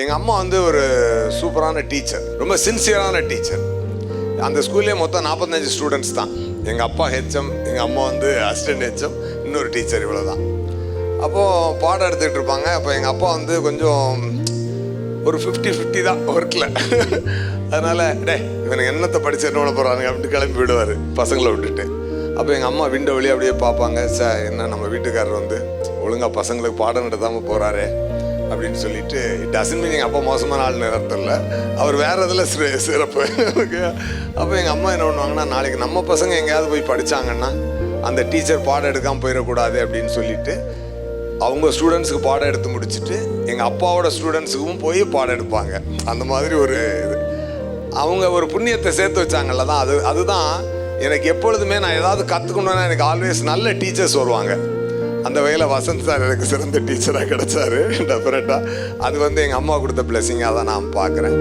எங்கள் அம்மா வந்து ஒரு சூப்பரான டீச்சர், ரொம்ப சின்சியரான டீச்சர். அந்த ஸ்கூல்லேயே மொத்தம் 45 ஸ்டூடெண்ட்ஸ் தான். எங்கள் அப்பா ஹெச்எம், எங்கள் அம்மா வந்து அசிஸ்டன்ட் ஹெச்எம், இன்னொரு டீச்சர், இவ்வளோ தான். அப்போது பாடம் எடுத்துகிட்டு இருப்பாங்க. அப்போ எங்கள் அப்பா வந்து கொஞ்சம் ஒரு 50-50 தான் ஒர்க்கில். அதனால் இவனுக்கு என்னத்தை படித்து என்ன பண்ண போகிறானுங்க அப்படின்ட்டு கிளம்பி விடுவார் பசங்களை விட்டுட்டு. அப்போ எங்கள் அம்மா விண்டோ வழியாக அப்படியே பார்ப்பாங்க, சார் என்ன நம்ம வீட்டுக்காரர் வந்து ஒழுங்காக பசங்களுக்கு பாடம் நடத்தாமல் போகிறாரே அப்படின்னு சொல்லிட்டு. இட் டசன்ட் மீன் எங்கள் அப்பா மோசமான ஆள் நேரத்தில் இல்லை, அவர் வேறு இதில் சிறப்பு. ஓகே. அப்போ எங்கள் அம்மா என்ன பண்ணுவாங்கன்னா, நாளைக்கு நம்ம பசங்க எங்கேயாவது போய் படித்தாங்கன்னா அந்த டீச்சர் பாடம் எடுக்காமல் போயிடக்கூடாது அப்படின்னு சொல்லிட்டு அவங்க ஸ்டூடெண்ட்ஸுக்கு பாடம் எடுத்து முடிச்சுட்டு எங்கள் அப்பாவோட ஸ்டூடெண்ட்ஸுக்கும் போய் பாடம் எடுப்பாங்க. அந்த மாதிரி ஒரு இது அவங்க ஒரு புண்ணியத்தை சேர்த்து வச்சாங்கல்ல தான். அதுதான் எனக்கு எப்பொழுதுமே நான் ஏதாவது கற்றுக்கணுன்னா எனக்கு ஆல்வேஸ் நல்ல டீச்சர்ஸ் வருவாங்க. அந்த வகையில் வசந்த் சார் எனக்கு சிறந்த டீச்சராக கிடச்சாரு டெஃபரெட்டாக. அது வந்து எங்கள் அம்மா கொடுத்த பிளெஸிங்காக தான் நான் பார்க்குறேன்.